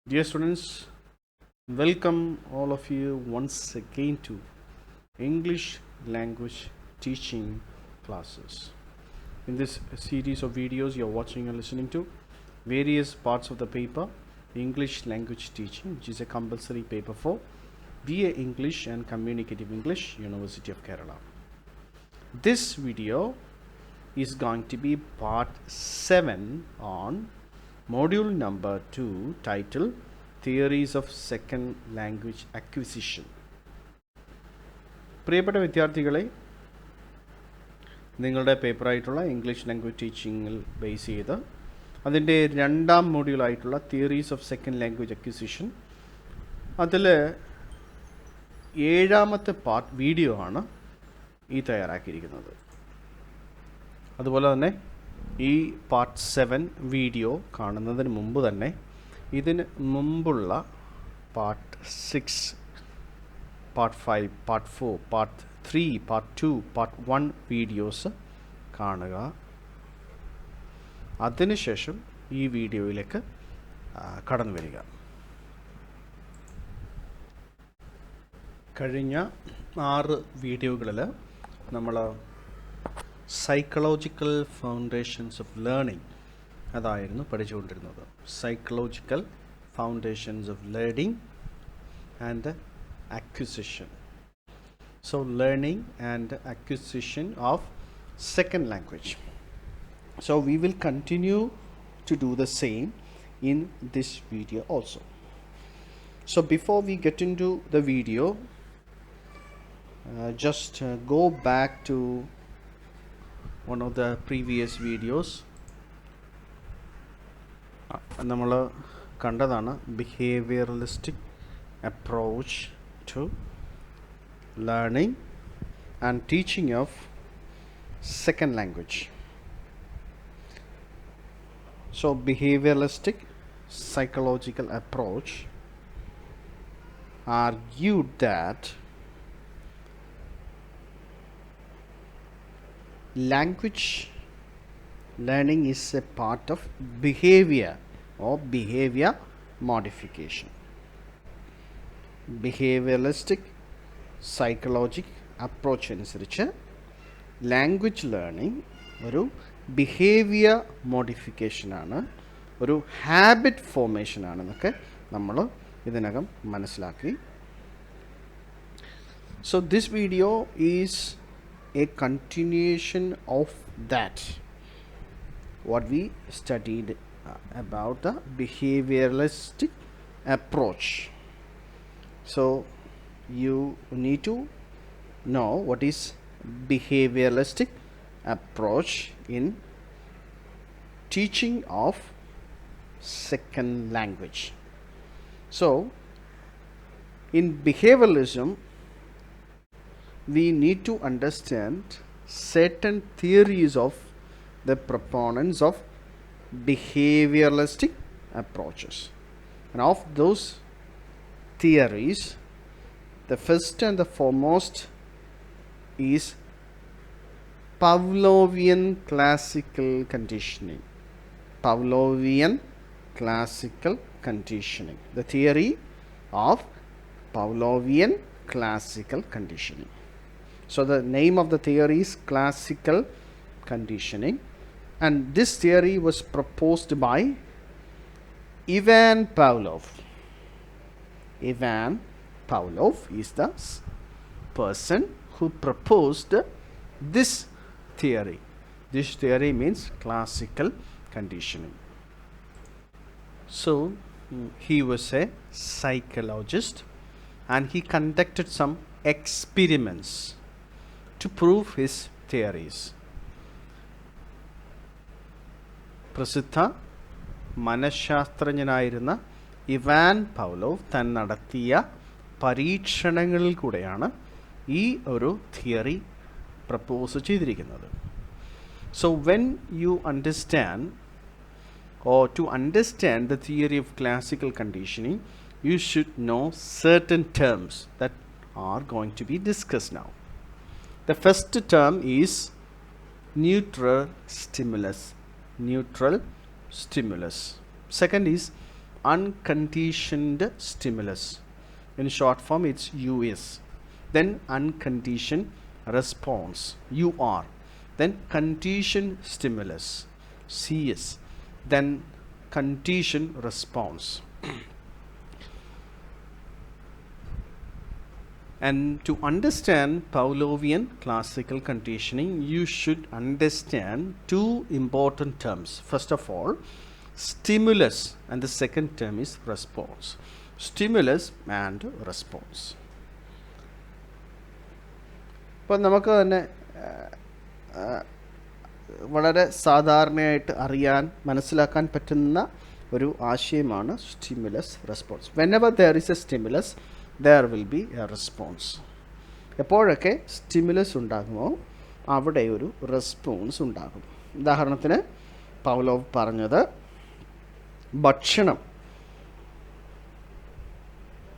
Dear students, welcome all of you once again to English language teaching classes. In this series of videos, you're watching and listening to various parts of the paper English language teaching, which is a compulsory paper for BA English and Communicative English, University of Kerala. This video is going to be part 7 on module number 2 titled Theories of Second Language Acquisition. പ്രിയപ്പെട്ട വിദ്യാർത്ഥികളെ, നിങ്ങളുടെ പേപ്പറായിട്ടുള്ള English language ടീച്ചിങ്ങിൽ base ചെയ്ത് അതിൻ്റെ രണ്ടാം മോഡ്യൂളായിട്ടുള്ള theories of second language acquisition, അതിൽ 7ാമത്തെ പാർട്ട് വീഡിയോ ആണ് ഈ തയ്യാറാക്കിയിരിക്കുന്നത്. അതുപോലെ തന്നെ ഈ പാർട്ട് 7 വീഡിയോ കാണുന്നതിന് മുമ്പ് തന്നെ ഇതിന് മുമ്പുള്ള part 6, part 5, part 4, part 3, part 2, part 1 videos കാണുക. അതിനുശേഷം ഈ വീഡിയോയിലേക്ക് കടന്നു വരിക. കഴിഞ്ഞ 6 വീഡിയോകളിൽ നമ്മൾ സൈക്കോളജിക്കൽ ഫൗണ്ടേഷൻസ് ഓഫ് ലേണിംഗ് അതായിരുന്നു പഠിച്ചുകൊണ്ടിരുന്നത്. Psychological foundations of learning and acquisition. So learning and acquisition of second language. So we will continue to do the same in this video also. So before we get into the video, just go back to one of the previous videos. നമ്മൾ കണ്ടതാണ് behavioralistic approach to learning and teaching of second language. So behavioralistic psychological approach argued that language learning is a part of behavior or behavior modification. Behavioralistic psychologic approach അനുസരിച്ച് language learning ഒരു behaviour മോഡിഫിക്കേഷനാണ്, ഒരു habit ഫോർമേഷനാണെന്നൊക്കെ നമ്മൾ ഇതിനകം മനസ്സിലാക്കി. So this video is a continuation of that what we studied about the behavioralistic approach. So you need to know what is behavioralistic approach in teaching of second language. So in behavioralism we need to understand certain theories of the proponents of behavioralistic approaches. And of those theories, the first and the foremost is Pavlovian classical conditioning. Pavlovian classical conditioning. The theory of Pavlovian classical conditioning. So the name of the theory is classical conditioning, and this theory was proposed by Ivan Pavlov. Ivan Pavlov is the person who proposed this theory. This theory means classical conditioning. So he was a psychologist and he conducted some experiments to prove his theories. പ്രസിദ്ധ മനഃശാസ്ത്രജ്ഞനായിരുന്ന Ivan പൗലോവ് താൻ നടത്തിയ പരീക്ഷണങ്ങളിൽ കൂടെയാണ് ഈ ഒരു theory propose ചെയ്തിരിക്കുന്നത്. So when you understand or to understand the theory of classical conditioning, you should know certain terms that are going to be discussed now. The first term is neutral stimulus. Neutral stimulus. Second is unconditioned stimulus. In short form, it's US. Then unconditioned response, UR. Then conditioned stimulus, CS. Then conditioned response. And to understand Pavlovian classical conditioning, you should understand two important terms. First of all, stimulus, and the second term is response. Stimulus and response. അപ്പോൾ നമുക്ക് തന്നെ വളരെ സാധാരണയായിട്ട് അറിയാൻ മനസ്സിലാക്കാൻ പറ്റുന്ന ഒരു ആശയമാണ് stimulus response. Whenever there is a stimulus there will be a response. എപ്പോഴൊക്കെ സ്റ്റിമുലസ് ഉണ്ടാകുമോ അവിടെ ഒരു റെസ്പോൺസ് ഉണ്ടാകും. ഉദാഹരണത്തിന് പൗലോവ് പറഞ്ഞത് ഭക്ഷണം.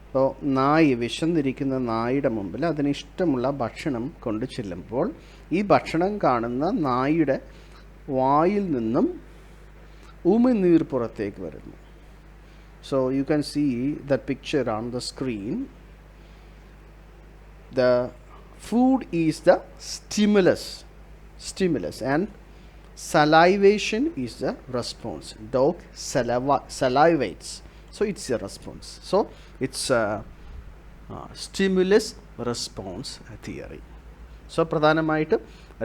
ഇപ്പോൾ വിശന്നിരിക്കുന്ന നായുടെ മുമ്പിൽ അതിനിഷ്ടമുള്ള ഭക്ഷണം കൊണ്ടു ചെല്ലുമ്പോൾ ഈ ഭക്ഷണം കാണുന്ന നായുടെ വായിൽ നിന്നും ഉമിനീർ പുറത്തേക്ക് വരുന്നു. So you can see that picture on the screen. The food is the stimulus, and salivation is the response. Dog salivates, so it's a response. So it's a stimulus response theory. So പ്രധാനമായിട്ട്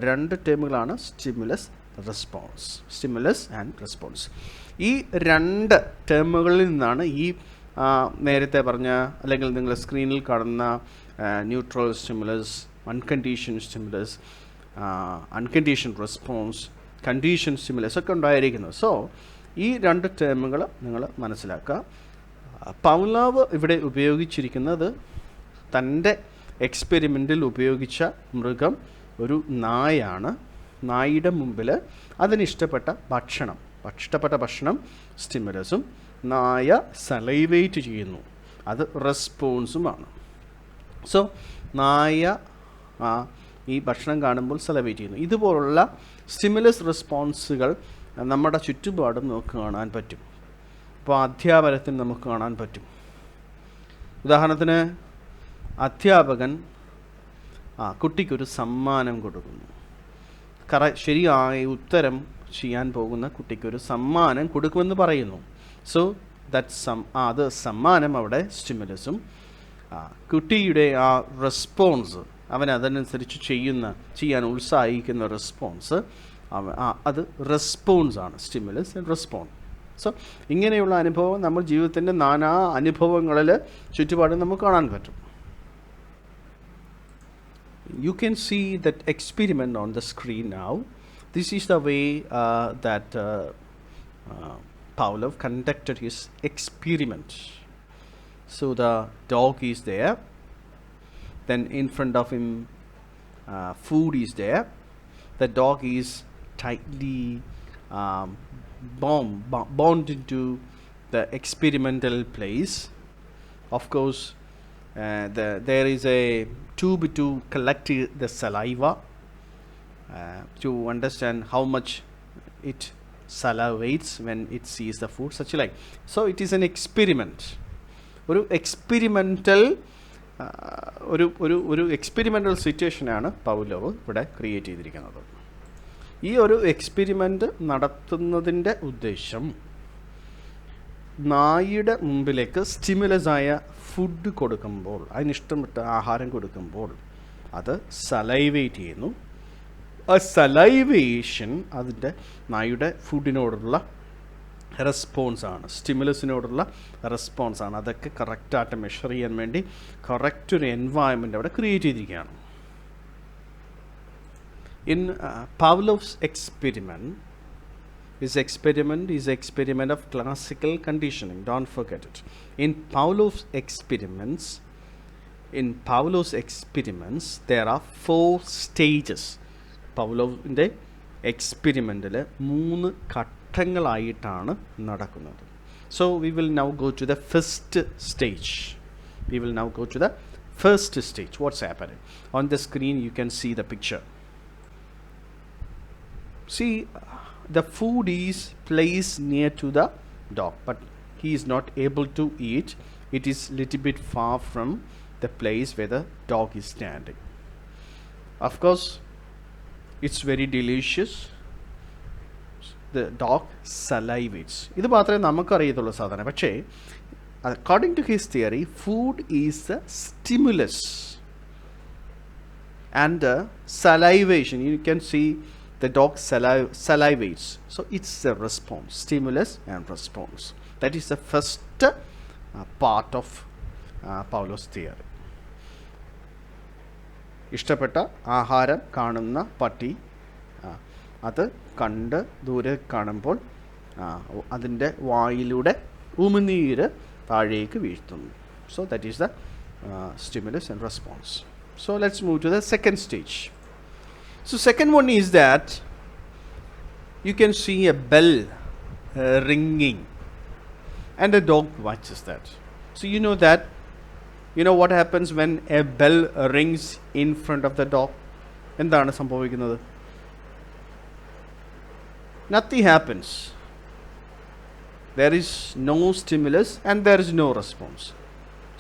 രണ്ട് ടേമുകളാണ് stimulus and response. ഈ രണ്ട് ടേമുകളിൽ നിന്നാണ് ഈ നേരത്തെ പറഞ്ഞ അല്ലെങ്കിൽ നിങ്ങൾ സ്ക്രീനിൽ കാണുന്ന neutral stimulus, unconditioned stimulus, unconditioned response, condition stimulus ഒക്കെ ഉണ്ടായിരിക്കുന്നത്. സോ ഈ രണ്ട് ടേമുകൾ നിങ്ങൾ മനസ്സിലാക്കുക. പൗലോവ് ഇവിടെ ഉപയോഗിച്ചിരിക്കുന്നത് തൻ്റെ എക്സ്പെരിമെൻറ്റിൽ ഉപയോഗിച്ച മൃഗം ഒരു നായാണ്. നായുടെ മുമ്പിൽ അതിനിഷ്ടപ്പെട്ട ഭക്ഷണം സ്റ്റിമുലസും നായ സലൈവേറ്റ് ചെയ്യുന്നു, അത് റെസ്പോൺസുമാണ്. സോ നായ ഈ ഭക്ഷണം കാണുമ്പോൾ സലൈവേറ്റ് ചെയ്യുന്നു. ഇതുപോലുള്ള സ്റ്റിമുലസ് റെസ്പോൺസുകൾ നമ്മുടെ ചുറ്റുപാടും നമുക്ക് കാണാൻ പറ്റും. ഇപ്പോൾ അധ്യാപനത്തിന് നമുക്ക് കാണാൻ പറ്റും. ഉദാഹരണത്തിന് അധ്യാപകൻ കുട്ടിക്കൊരു സമ്മാനം കൊടുക്കുന്നു. ശരിയായ ഉത്തരം ചെയ്യാൻ പോകുന്ന കുട്ടിക്കൊരു സമ്മാനം കൊടുക്കുമെന്ന് പറയുന്നു. സോ അത് സമ്മാനം അവിടെ സ്റ്റിമുലസും കുട്ടിയുടെ ആ റെസ്പോൺസ്, അവൻ അതനുസരിച്ച് ചെയ്യാൻ ഉത്സാഹിക്കുന്ന റെസ്പോൺസ്, അത് റെസ്പോൺസാണ്, സ്റ്റിമുലസ് ആൻഡ് റെസ്പോൺസ്. സോ ഇങ്ങനെയുള്ള അനുഭവം നമ്മൾ ജീവിതത്തിൻ്റെ നാനാ അനുഭവങ്ങളിൽ ചുറ്റുപാടും നമുക്ക് കാണാൻ പറ്റും. You can see that experiment on the screen now. This is the way that Pavlov conducted his experiment. So the dog is there, then in front of him food is there. The dog is tightly bound into the experimental place. Of course, there is a tube to collect the saliva to understand how much it salivates when it sees the food, such like. So it is an experiment. ഒരു experimental ഒരു experimental സിറ്റുവേഷനാണ് പൗലോവ് ഇവിടെ create ചെയ്തിരിക്കുന്നത്. ഈ ഒരു experiment നടത്തുന്നതിൻ്റെ ഉദ്ദേശം നായയുടെ മുമ്പിലേക്ക് സ്റ്റിമുലസായ ഫുഡ് കൊടുക്കുമ്പോൾ, അതിനിഷ്ടപ്പെട്ട ആഹാരം കൊടുക്കുമ്പോൾ അത് സലൈവേറ്റ് ചെയ്യുന്നു. ആ സലൈവേഷൻ അതിൻ്റെ നായയുടെ ഫുഡിനോടുള്ള റെസ്പോൺസാണ്, സ്റ്റിമുലസിനോടുള്ള റെസ്പോൺസാണ്. അതൊക്കെ കറക്റ്റായിട്ട് മെഷർ ചെയ്യാൻ വേണ്ടി കറക്റ്റ് ഒരു എൻവയൺമെൻറ്റ് അവിടെ ക്രിയേറ്റ് ചെയ്തിരിക്കുകയാണ്. In Pavlov's experiment is experiment of classical conditioning. Don't forget it. In Pavlov's experiments, there are 4 stages. പൗലോവിൻ്റെ എക്സ്പെരിമെൻറ്റിൽ 3 ഘട്ടങ്ങളായിട്ടാണ് നടക്കുന്നത്. So we will now go to the first stage. What's happening? On the screen you can see the picture. See, the food is placed near to the dog, but he is not able to eat. It is little bit far from the place where the dog is standing. Of course, it's very delicious. The dog salivates. ഇത് മാത്രമേ നമുക്കറിയത്തുള്ളൂ സാധാരണ. പക്ഷേ according to his theory, food is a stimulus. And salivation, you can see the dog salivates. So it's a response, stimulus and response. That is the first part of Pavlov's theory. ഇഷ്ടപ്പെട്ട ആഹാരം കാണുന്ന പട്ടി അത് കണ്ട് ദൂരെ കാണുമ്പോൾ അതിൻ്റെ വായിലൂടെ ഉമിനീര് താഴേക്ക് വീഴ്ത്തുന്നു. So that is the stimulus and response. So let's move to the second stage. So second one is that you can see a bell ringing and the dog watches that. So you know what happens when a bell rings in front of the dog? എന്താണ് സംഭവിക്കുന്നത്? Nothing happens. There is no stimulus and there is no response.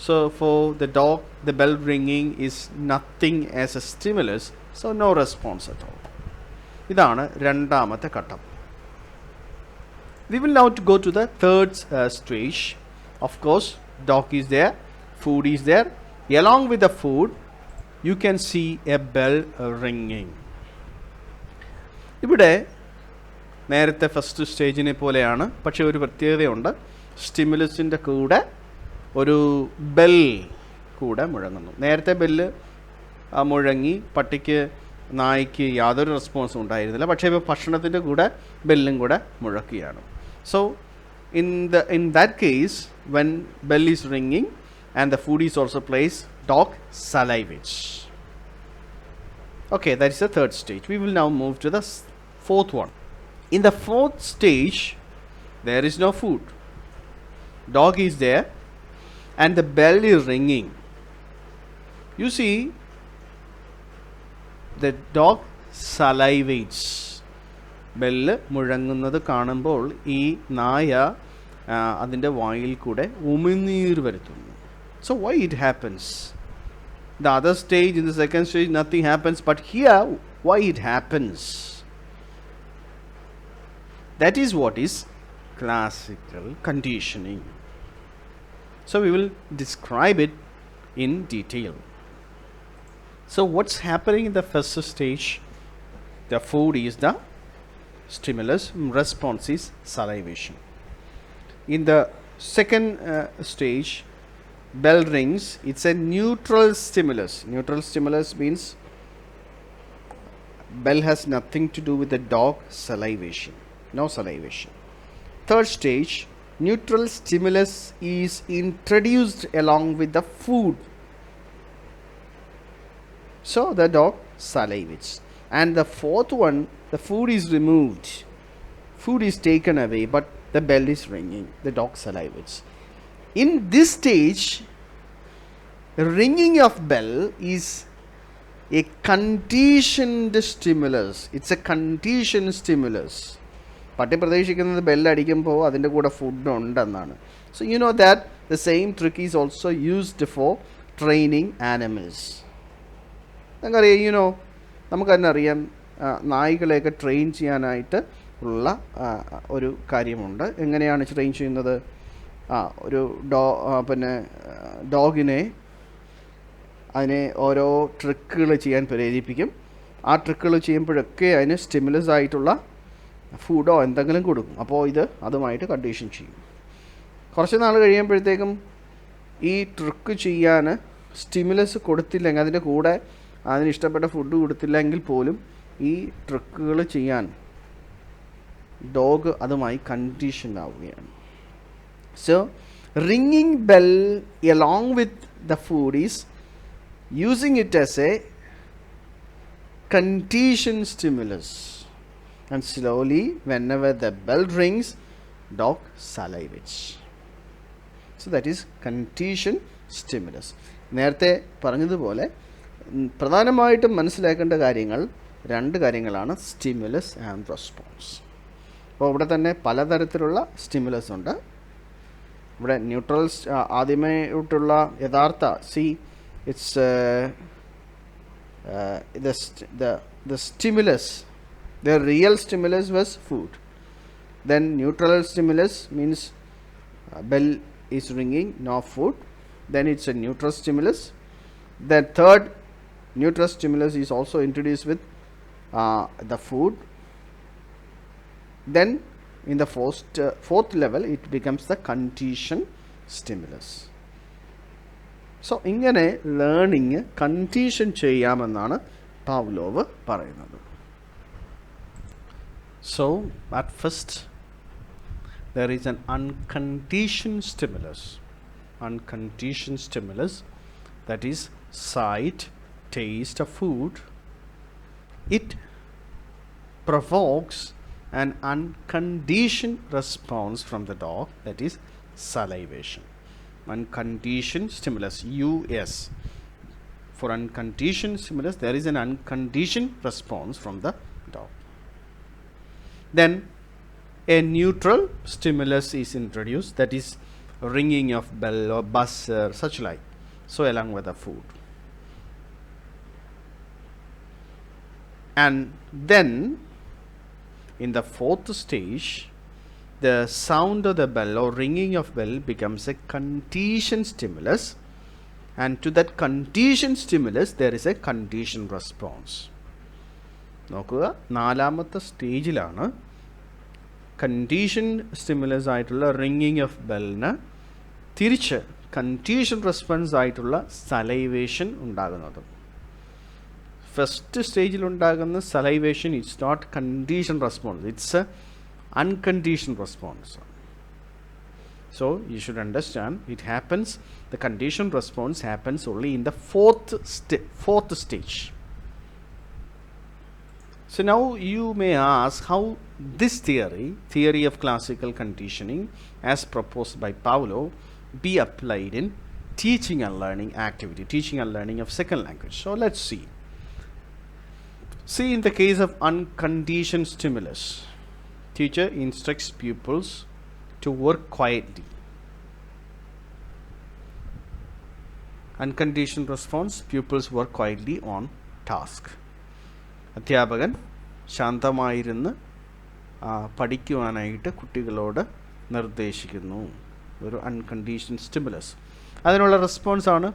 So for the dog, the bell ringing is nothing as a stimulus, so no response at all. ഇതാണ് രണ്ടാമത്തെ ഘട്ടം. We will now go to the third stage. Of course, dog is there, food is there. Along with the food, you can see a bell ringing. ഇവിടെ നേരത്തെ first സ്റ്റേജിനെ പോലെയാണ്, പക്ഷേ ഒരു പ്രത്യേകതയുണ്ട്. സ്റ്റിമുലസിൻ്റെ കൂടെ ഒരു ബെൽ കൂടെ മുഴങ്ങുന്നു. നേരത്തെ ബെല്ല് മുഴങ്ങി പട്ടിക്ക് നായ്ക്ക് യാതൊരു റെസ്പോൺസും ഉണ്ടായിരുന്നില്ല, പക്ഷേ ഇപ്പോൾ ഭക്ഷണത്തിൻ്റെ കൂടെ ബെല്ലും കൂടെ മുഴക്കുകയാണ്. So in that case, when bell is ringing and the food is also placed, dog salivates. Okay, that is the third stage. We will now move to the fourth one. In the fourth stage, there is no food. Dog is there and the bell is ringing. You see, the dog salivates. Bell മുഴങ്ങുന്നത് കാണുമ്പോൾ ഈ നായ അതിൻ്റെ വായിൽ കൂടെ ഉമിനീര് വരുത്തുന്നു. So why it happens? The other stage, in the second stage, nothing happens, but here, why it happens? That is what is classical conditioning. So we will describe it in detail. So what's happening in the first stage? The food is the stimulus, response is salivation. In the second stage, bell rings, it's a neutral stimulus. Neutral stimulus means bell has nothing to do with the dog salivation. No salivation. Third stage, neutral stimulus is introduced along with the food. So the dog salivates. And the fourth one, the food is removed. Food is taken away, but the bell is ringing. The dog salivates. In this stage, the ringing of bell is a conditioned stimulus. It's a conditioned stimulus. പട്ടി പ്രതീക്ഷിക്കുന്നത് ബെല്ലടിക്കുമ്പോൾ അതിൻ്റെ കൂടെ food ഉണ്ടെന്നാണ്. So you know that the same trick is also used for training animals. നിങ്ങൾക്കറിയാം, നമുക്ക് തന്നെ അറിയാം, നായ്ക്കളെയൊക്കെ train ചെയ്യാനായിട്ട് ഉള്ള ഒരു കാര്യമുണ്ട്. എങ്ങനെയാണ് ട്രെയിൻ ചെയ്യുന്നത്? ഒരു ഡോഗിനെ അതിനെ ഓരോ ട്രിക്കുകൾ ചെയ്യാൻ പ്രേരിപ്പിക്കും. ആ ട്രിക്കുകൾ ചെയ്യുമ്പോഴൊക്കെ അതിന് സ്റ്റിമുലസ് ആയിട്ടുള്ള ഫുഡോ എന്തെങ്കിലും കൊടുക്കും. അപ്പോൾ ഇത് അതുമായിട്ട് കണ്ടീഷൻ ചെയ്യും. കുറച്ച് നാൾ കഴിയുമ്പോഴത്തേക്കും ഈ ട്രിക്ക് ചെയ്യാൻ സ്റ്റിമുലസ് കൊടുത്തില്ലെങ്കിൽ, അതിൻ്റെ കൂടെ അതിന് ഇഷ്ടപ്പെട്ട ഫുഡ് കൊടുത്തില്ലെങ്കിൽ പോലും ഈ ട്രിക്കുകൾ ചെയ്യാൻ ഡോഗ് അതുമായി കണ്ടീഷൻ ആവുകയാണ്. So ringing bell along with the food is using it as a condition stimulus, and slowly whenever the bell rings, dog salivates. So that is condition stimulus. നേരത്തെ പറഞ്ഞതുപോലെ പ്രധാനമായിട്ടും മനസ്സിലാക്കേണ്ട കാര്യങ്ങൾ രണ്ട് കാര്യങ്ങളാണ്: സ്റ്റിമുലസ് ആൻഡ് റെസ്പോൺസ്. അപ്പോൾ ഇവിടെ തന്നെ പലതരത്തിലുള്ള സ്റ്റിമുലസ് ഉണ്ട്. ഇവിടെ ന്യൂട്രൽ ആദ്യമായിട്ടുള്ള യഥാർത്ഥ C it's the stimulus, the real stimulus was food. Then neutral stimulus means bell is ringing, no food, then it's a neutral stimulus. The third neutral stimulus is also introduced with the food. Then in the fourth level it becomes the condition stimulus. So ഇങ്ങനെ learning condition ചെയ്യാമെന്നാണ് Pavlov പറയുന്നത്. So at first there is an unconditioned stimulus. Unconditioned stimulus, that is sight, taste of food. It provokes an unconditioned response from the dog, that is salivation. Unconditioned stimulus, US. For unconditioned stimulus there is an unconditioned response from the dog. Then a neutral stimulus is introduced, that is ringing of bell or buzzer, such like, so along with the food. And then in the fourth stage the sound of the bell or ringing of bell becomes a conditioned stimulus, and to that conditioned stimulus there is a conditioned response. നോക്കുക, നാലാമത്തെ സ്റ്റേജിലാണ് conditioned stimulus ആയിട്ടുള്ള റിങ്ങിങ് of ബെല്ലിന് തിരിച്ച് condition response ആയിട്ടുള്ള salivation ഉണ്ടാകുന്നത്. First സ്റ്റേജിലുണ്ടാകുന്ന salivation it's not condition response, it's unconditioned response. So you should understand it happens, the conditioned response happens only in the fourth stage. So now you may ask how this theory of classical conditioning as proposed by Pavlov be applied in teaching and learning activity, teaching and learning of second language. So let's see. In the case of unconditioned stimulus, teacher instructs pupils to work quietly. Unconditioned response, pupils work quietly on task. അധ്യാപകൻ ശാന്തമായിരുന്ന് പഠിക്കുവാനായിട്ട് കുട്ടികളോട് നിർദ്ദേശിക്കുന്നു. ഒരു unconditioned stimulus. അതിനുള്ള റെസ്പോൺസാണ്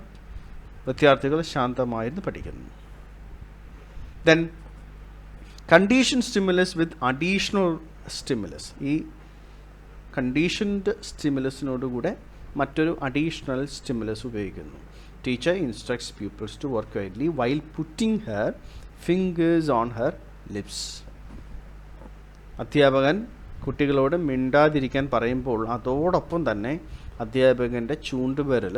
വിദ്യാർത്ഥികൾ ശാന്തമായിരുന്ന് പഠിക്കുന്നു. Then condition stimulus with additional stimulus. ഈ conditioned സ്റ്റിമുലസിനോടുകൂടെ മറ്റൊരു അഡീഷണൽ സ്റ്റിമുലസ് ഉപയോഗിക്കുന്നു. Teacher instructs peoples to work quietly while putting her fingers on her lips. അധ്യാപകൻ കുട്ടികളോട് മിണ്ടാതിരിക്കാൻ പറയുമ്പോൾ അതോടൊപ്പം തന്നെ അധ്യാപകൻ്റെ ചൂണ്ടുവിരൽ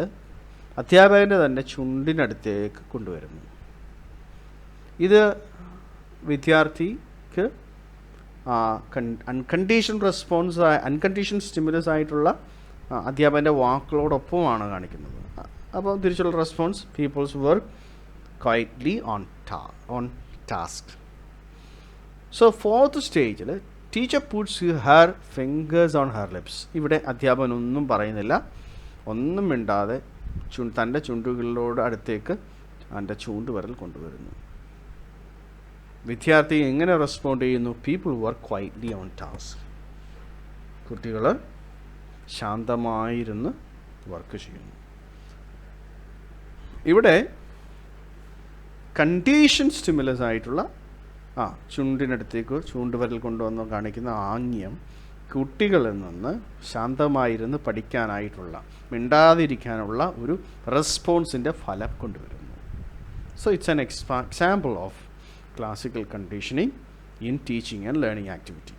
അധ്യാപകൻ്റെ തന്നെ ചുണ്ടിനടുത്തേക്ക് കൊണ്ടുവരുന്നു. ഇത് വിദ്യാർത്ഥിക്ക് അൺകണ്ടീഷൻ റെസ്പോൺസ്, അൺകണ്ടീഷൻ സ്റ്റിമുലസ് ആയിട്ടുള്ള അധ്യാപകൻ്റെ വാക്കുകളോടൊപ്പമാണ് കാണിക്കുന്നത്. അപ്പോൾ തിരിച്ചുള്ള response, peoples work quietly on task. So fourth സ്റ്റേജിൽ teacher puts her fingers on her lips. ഇവിടെ അധ്യാപകൻ ഒന്നും പറയുന്നില്ല, ഒന്നും മിണ്ടാതെ തൻ്റെ ചുണ്ടുകളിലോട് അടുത്തേക്ക് തൻ്റെ ചൂണ്ടുവിരൽ കൊണ്ടുവരുന്നു. വിദ്യാർത്ഥി എങ്ങനെ റെസ്പോണ്ട് ചെയ്യുന്നു? People work quietly on task. കുട്ടികൾ ശാന്തമായിരുന്ന് വർക്ക് ചെയ്യുന്നു. ഇവിടെ കണ്ടീഷൻ സ്റ്റിമുലസ് ആയിട്ടുള്ള ചുണ്ടിനടുത്തേക്ക് ചൂണ്ടുവിരൽ കൊണ്ടുവന്ന് കാണിക്കുന്ന ആംഗ്യം കുട്ടികളിൽ നിന്ന് ശാന്തമായിരുന്ന് പഠിക്കാനായിട്ടുള്ള, മിണ്ടാതിരിക്കാനുള്ള ഒരു റെസ്പോൺസിൻ്റെ ഫലം കൊണ്ടുവരുന്നു. So it's an example of classical conditioning in teaching and learning activity.